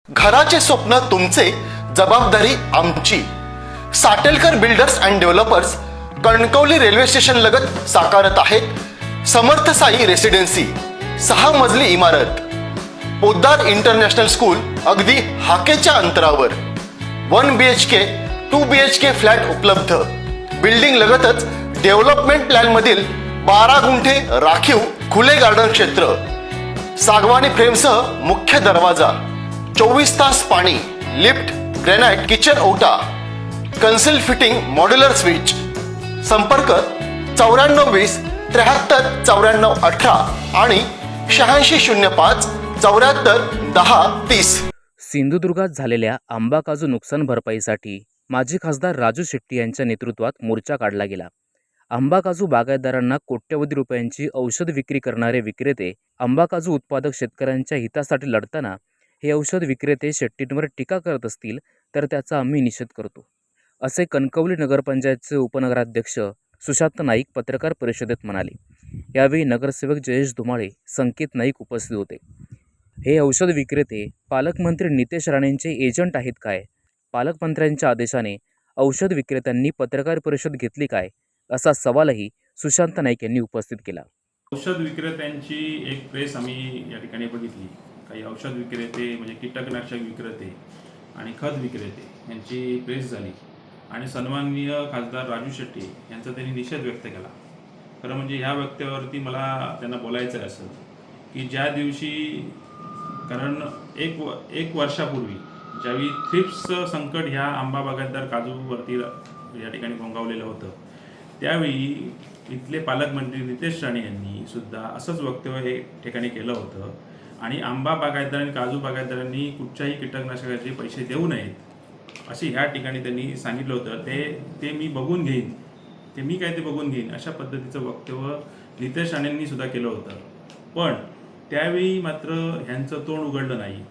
घराचे स्वप्न तुमचे, जबाबदारी आमची. Satelkar builders and developers Kankavli railway station लगत साकारत आहेत समर्थ साई रेसिडेन्सी. 6 मजली इमारत, पोद्दार इंटरनॅशनल स्कूल अगदी हाकेच्या अंतरावर. 1 BHK 2 BHK फ्लॅट उपलब्ध. बिल्डिंग लगतच डेव्हलपमेंट प्लॅन मधील 12 गुंठे राखीव खुले गार्डन क्षेत्र. सागवानी फ्रेमसह मुख्य दरवाजा, 24 तास पाणी, लिफ्ट, ग्रेनाइट किचन ओटा, कन्सिल फिटिंग मॉड्युलर स्विच. संपर्क 9420 73 94 18 आणि 8605 74 10 30. सिंधुदुर्गात झालेल्या आंबा काजू नुकसान भरपाईसाठी माजी खासदार राजू शेट्टी यांच्या नेतृत्वात मोर्चा काढला गेला. आंबा काजू बागायतदारांना कोट्यवधी रुपयांची औषध विक्री करणारे विक्रेते आंबा काजू उत्पादक शेतकऱ्यांच्या हितासाठी लढताना हे औषध विक्रेते शेट्टींवर टीका करत असतील तर त्याचा आम्ही निषेध करतो, असे कणकवली नगरपंचायतचे उपनगराध्यक्ष सुशांत नाईक पत्रकार परिषदेत म्हणाले. यावेळी नगरसेवक जयेश धुमाळे, संकेत नाईक उपस्थित होते. हे औषध विक्रेते पालकमंत्री नितेश राणेंचे एजंट आहेत काय? पालकमंत्र्यांच्या आदेशाने औषध विक्रेत्यांनी पत्रकार परिषद घेतली काय, असा सवालही सुशांत नाईक यांनी उपस्थित केला. औषध विक्रेत्यांची एक प्रेस आम्ही या ठिकाणी बघितली. काही औषध विक्रेते म्हणजे कीटकनाशक विक्रेते आणि खत विक्रेते यांची प्रेस झाली आणि सन्माननीय खासदार राजू शेट्टी यांचा त्यांनी निषेध व्यक्त केला. खरं म्हणजे ह्या व्यक्तीवरती मला त्यांना बोलायचं आहे असं की ज्या दिवशी, कारण एक वर्षापूर्वी ज्यावेळी थ्रिप्स संकट ह्या आंबा बागायतदार काजूवरती या ठिकाणी फोंगावलेलं होतं, त्यावेळी इथले पालकमंत्री नितेश राणे यांनी सुद्धा असंच वक्तव्य हे ठिकाणी केलं होतं आणि आंबा बागायतदार आणि काजू बागायतदारांनी कुठच्याही कीटकनाशकाचे पैसे देऊ नयेत अशी ह्या ठिकाणी त्यांनी सांगितलं होतं. ते मी बघून घेईन, ते बघून घेईन अशा पद्धतीचं वक्तव्य नितेश राणेंनी सुद्धा केलं होतं. पण त्यावेळी मात्र ह्यांचं तोंड उघडलं नाही.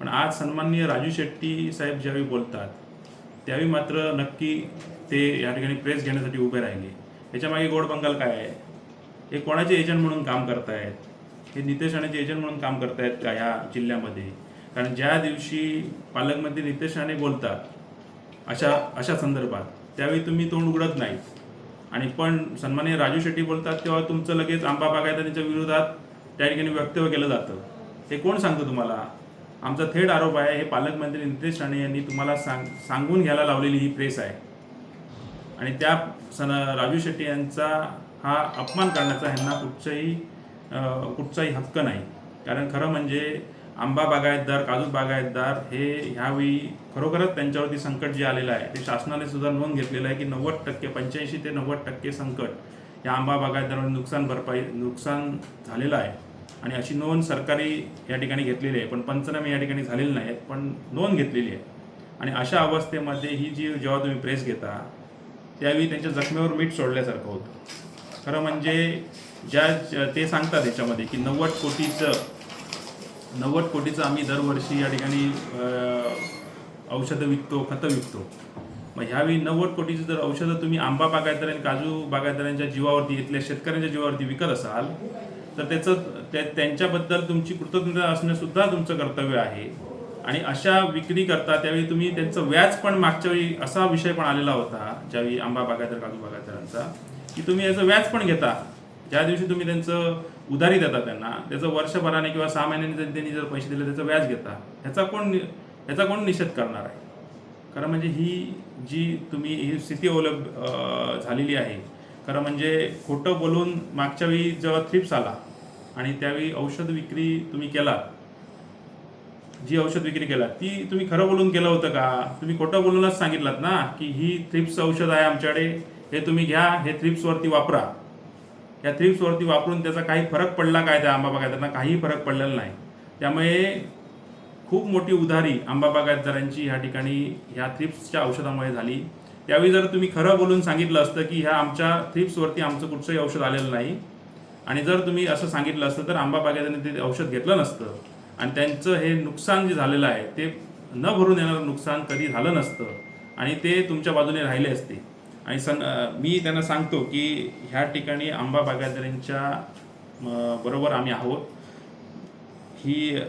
पण आज सन्माननीय राजू शेट्टी साहेब ज्यावेळी बोलतात त्यावेळी मात्र नक्की ते या ठिकाणी प्रेस घेण्यासाठी उभे राहिले. याच्यामागे गोड बंगाल काय आहे? हे कोणाचे एजंट म्हणून काम करतायत? हे नितेश राणेचे एजंट म्हणून काम करतायत का ह्या जिल्ह्यामध्ये? कारण ज्या दिवशी पालकमंत्री नितेश राणे बोलतात अशा संदर्भात त्यावेळी तुम्ही तोंड उघडत नाहीत आणि पण सन्माननीय राजू शेट्टी बोलतात तेव्हा तुमचं लगेच आंबा बागायतदारांच्या विरोधात त्या ठिकाणी वक्तव्य केलं जातं. हे कोण सांगतं तुम्हाला? आमचा थेट आरोप आहे हे पालकमंत्री नितेश राणे यांनी तुम्हाला सांगून घ्यायला लावलेली ही प्रेस आहे आणि त्या राजू शेट्टी यांचा हा अपमान करण्याचा ह्यांना कुठचाही हक्क नाही. कारण खरं म्हणजे आंबा बागायतदार, काजू बागायतदार हे ह्यावेळी खरोखरच त्यांच्यावरती संकट जे आलेलं आहे ते शासनाने सुद्धा नोंद घेतलेलं आहे की 90% 85 ते 90% संकट या आंबा बागायतदारांना नुकसान झालेलं आहे आणि अशी नोंद सरकारी या ठिकाणी घेतलेली आहे. पण पंचनामे या ठिकाणी झालेले नाहीत, पण नोंद घेतलेली आहे. आणि अशा अवस्थेमध्ये ही जेव्हा तुम्ही प्रेस घेता त्यावेळी त्यांच्या जखमेवर मीठ सोडल्यासारखं होतं. खरं म्हणजे ते सांगतात याच्यामध्ये की 90 कोटीचं आम्ही दरवर्षी या ठिकाणी औषधं विकतो, खतं विकतो. मग ह्यावेळी 90 कोटीचं जर औषधं तुम्ही आंबा बागायतदार आणि काजू बागायतदारांच्या जीवावरती, इथल्या शेतकऱ्यांच्या जीवावरती विकत असाल तर त्यांच्याबद्दल तुमची कृतज्ञता असणं सुद्धा तुमचं कर्तव्य आहे. आणि अशा विक्री करता त्यावेळी तुम्ही त्यांचं व्याज पण मागच्या वेळी असा विषय पण आलेला होता ज्यावेळी आंबा बागायतदार काजू बागायतदारांचा की तुम्ही याचं व्याज पण घेता. ज्या दिवशी तुम्ही त्यांचं उधारी देता त्यांना त्याचं वर्षभराने किंवा 6 महिन्यांनी त्यांनी जर पैसे दिले त्याचं व्याज घेता. ह्याचा कोण निषेध करणार आहे? खरं म्हणजे ही स्थिती झालेली आहे. खरं म्हणजे खोटं बोलून मागच्या वेळी जेव्हा थ्रिप्स आला आणि त्यावेळी औषध विक्री तुम्ही केला, जी औषध विक्री केला ती तुम्ही खरं बोलून केलं होतं का? तुम्ही खोटं बोलूनच सांगितलं ना की ही थ्रिप्स औषध आहे आमच्याकडे, हे तुम्ही घ्या, हे थ्रिप्सवरती वापरा. या थ्रिप्सवरती वापरून त्याचा काही फरक पडला काय? त्या आंबा बागायतदारांना काही फरक पडलेला नाही. त्यामुळे खूप मोठी उधारी आंबा बागायतदारांची ह्या ठिकाणी ह्या थ्रिप्सच्या औषधामुळे झाली. त्यावेळी जर तुम्ही खरं बोलून सांगितलं असतं की ह्या आमच्या थ्रिप्सवरती आमचं कुठचंही औषध आलेलं नाही आणि जर तुम्ही असं सांगितलं असतं तर आंबा बागायतदारांनी ते औषध घेतलं नसतं आणि त्यांचं हे नुकसान जे झालेलं आहे ते न भरून येणारं नुकसान कधी झालं नसतं आणि ते तुमच्या बाजूने राहिले असते. आणि मी त्यांना सांगतो की ह्या ठिकाणी आंबा बागायतदारांच्या बरोबर आम्ही आहोत. ही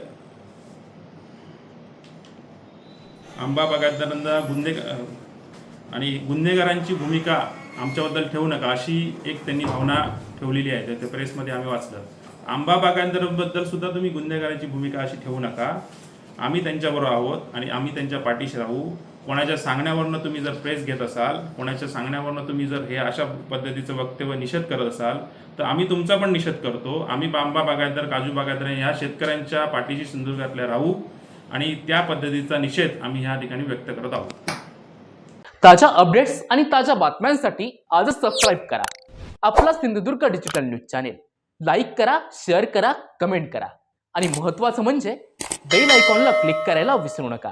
आंबा बागायतदारांना आणि गुन्हेगारांची भूमिका आमच्याबद्दल ठेवू नका अशी एक त्यांनी भावना ठेवलेली आहे. त्या प्रेसमध्ये आम्ही वाचलं. आंबा बागायतदारांबद्दल सुद्धा तुम्ही गुन्हेगारांची भूमिका अशी ठेवू नका. आम्ही त्यांच्याबरोबर आहोत आणि आम्ही त्यांच्या पाठीशी राहू. कोणाच्या सांगण्यावरनं तुम्ही जर प्रेस घेत असाल, कोणाच्या सांगण्यावरनं तुम्ही जर हे अशा पद्धतीचं वक्तव्य निषेध करत असाल तर आम्ही तुमचा पण निषेध करतो. आम्ही आंबा बागायतदार, काजू बागायतदार या शेतकऱ्यांच्या पाठीशी सिंधुदुर्गातल्या राहू आणि त्या पद्धतीचा निषेध आम्ही या ठिकाणी व्यक्त करत आहोत. ताज्या अपडेट्स आणि ताज्या बातम्यांसाठी आजच सबस्क्राईब करा आपला Sindhudurg digital news channel. Like करा, शेअर करा, कमेंट करा आणि महत्त्वाचं म्हणजे बेल आयकॉनला क्लिक करायला विसरू नका.